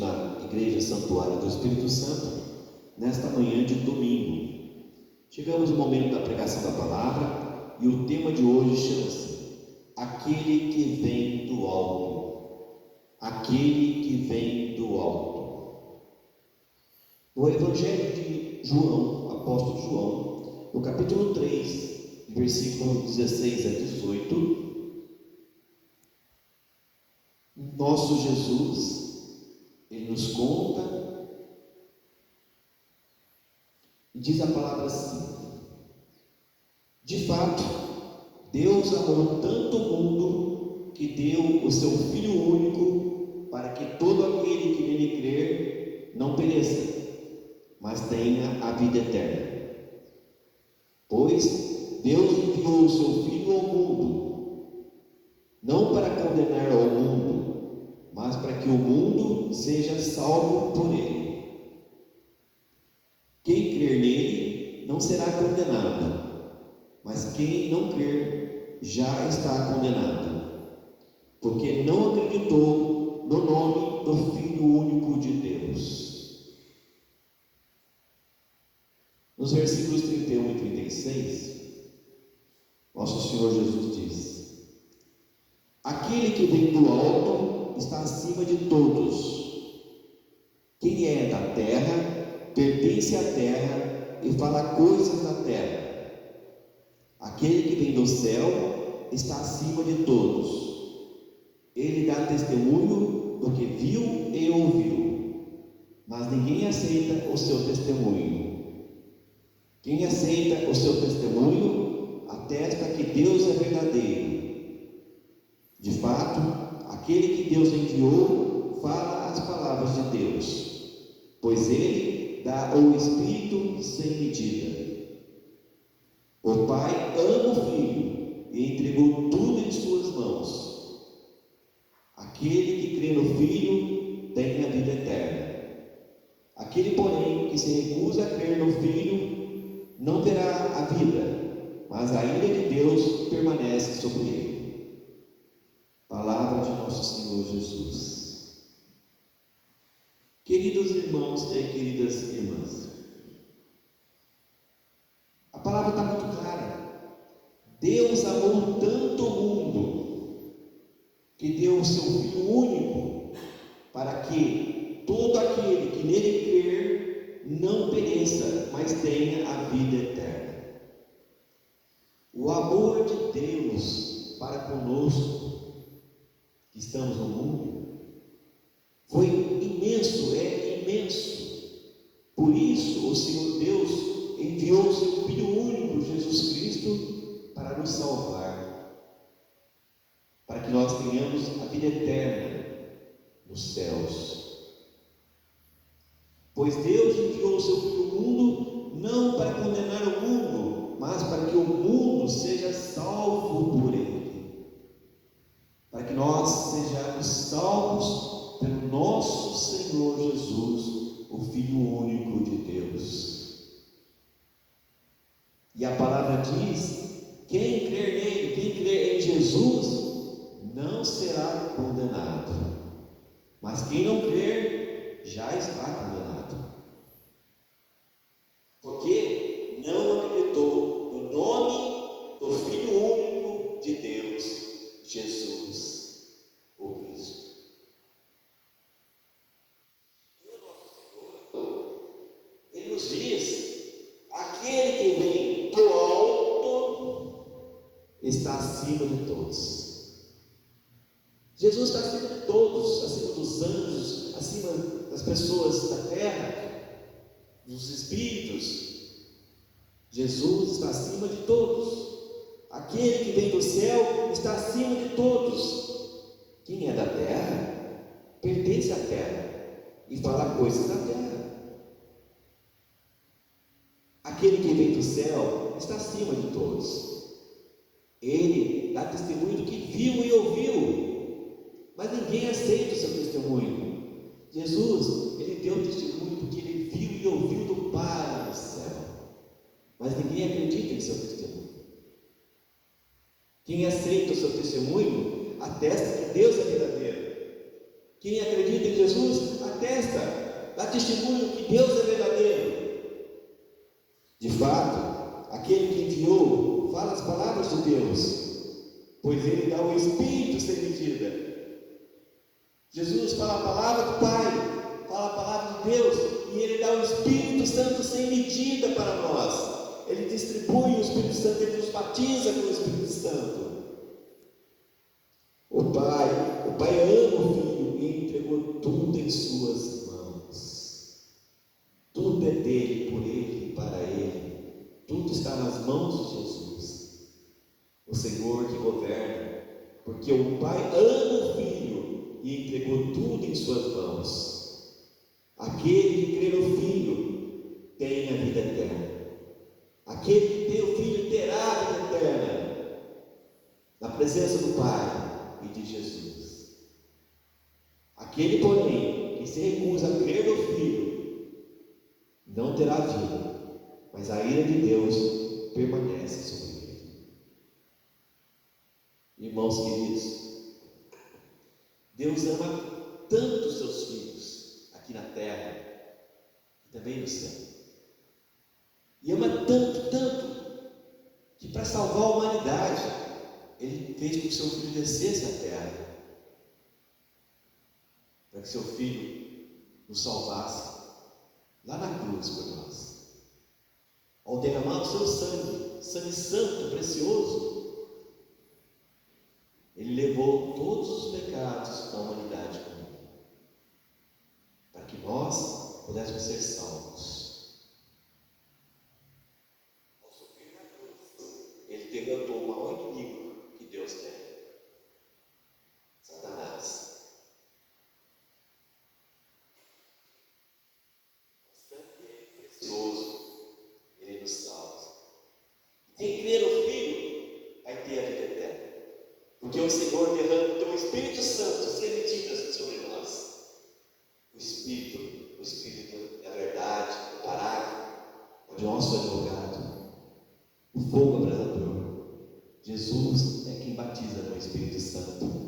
na Igreja Santuário do Espírito Santo, nesta manhã de domingo. Chegamos no momento da pregação da palavra e o tema de hoje chama-se Aquele que vem do alto. Aquele que vem do alto. No Evangelho de João, apóstolo João, no capítulo 3, versículo 16 a 18, nosso Jesus, ele nos conta e diz a palavra assim: de fato, Deus amou tanto o mundo que deu o seu Filho único para que todo aquele que nele crer não pereça, mas tenha a vida eterna. Pois Deus enviou o seu Filho ao mundo, não para condenar ao mundo, mas para que o mundo seja salvo por ele. Quem crer nele não será condenado, mas quem não crer já está condenado, porque não acreditou no nome do Filho único de Deus. Nos versículos 31 e 36, nosso Senhor Jesus diz: aquele que vem do alto está acima de todos. Quem é da terra pertence à terra e fala coisas da terra. Aquele que vem do céu está acima de todos. Ele dá testemunho do que viu e ouviu, mas ninguém aceita o seu testemunho. Quem aceita o seu testemunho atesta que Deus é verdadeiro. De fato, aquele que Deus enviou fala as palavras de Deus, pois ele dá o Espírito sem medida. O Pai ama o Filho e entregou tudo em suas mãos. Aquele que crê no Filho tem a vida eterna. Aquele, porém, que se recusa a crer no Filho não terá a vida, mas a ira de Deus permanece sobre ele. Palavra de nosso Senhor Jesus. Queridos irmãos e queridas irmãs, a palavra está muito clara. Deus amou tanto o mundo que deu o seu Filho único para que todo aquele que nele crer não pereça, mas tenha a vida eterna. O amor de Deus para conosco que estamos no mundo foi imenso, é imenso. Por isso o Senhor Deus enviou o seu Filho único, Jesus Cristo, para nos salvar, para que nós tenhamos a vida eterna nos céus. Pois Deus enviou o seu Filho ao mundo não para condenar o mundo, mas para que o mundo seja salvo por ele. Para que nós sejamos salvos pelo nosso Senhor Jesus, o Filho único de Deus. E a palavra diz: quem crer nele, quem crer em Jesus, não será condenado, mas quem não crer já está condenado, porque não acreditou no nome do Filho único de Deus, Jesus, o Cristo. E o nosso Senhor, ele nos diz: aquele que vem do alto está acima de todos. Jesus está acima de todos, acima dos anjos, acima das pessoas da terra, dos espíritos. Jesus está acima de todos. Aquele que vem do céu está acima de todos. Quem é da terra pertence à terra e fala coisas da terra. Aquele que vem do céu está acima de todos. Ele dá testemunho do que viu e ouviu, mas ninguém aceita o seu testemunho. Jesus, ele deu testemunho porque ele viu e ouviu do Pai no céu, mas ninguém acredita em seu testemunho. Quem aceita o seu testemunho atesta que Deus é verdadeiro, Quem acredita em Jesus, atesta, dá testemunho que Deus é verdadeiro. De fato, aquele que enviou fala as palavras de Deus, pois Ele dá o Espírito sem medida. Jesus fala a palavra do Pai, fala a palavra de Deus, e Ele dá o Espírito Santo sem medida para nós. Ele distribui o Espírito Santo, Ele nos batiza com o Espírito Santo. O Pai ama o Filho e entregou tudo em suas mãos. Tudo é dele, por ele e para ele. Tudo está nas mãos de Jesus, o Senhor que governa, porque o Pai ama o Filho e entregou tudo em suas mãos. Aquele que crê no Filho tem a vida eterna. Aquele que tem o Filho terá a vida eterna, na presença do Pai e de Jesus. Aquele, porém, que se recusa a crer no Filho, não terá vida, mas a ira de Deus permanece sobre ele. Irmãos queridos, Deus ama tanto os seus filhos aqui na terra e também no céu. E ama tanto, tanto, que para salvar a humanidade, Ele fez com que seu Filho descesse à terra, para que seu Filho nos salvasse lá na cruz por nós. Ao derramar o seu sangue, sangue santo, precioso, Ele levou todos os pecados da humanidade comigo, para que nós pudéssemos ser salvos. Ao sofrer na cruz, Ele derrotou o maior inimigo que Deus tem, Satanás. O sangue é precioso, Ele nos salva. Quem crer no Filho vai ter a vida eterna, porque o Senhor derrama o teu Espírito Santo sem medidas sobre nós. O Espírito da verdade, o parágrafo, o nosso advogado, o fogo abrasador. Jesus é quem batiza com o Espírito Santo.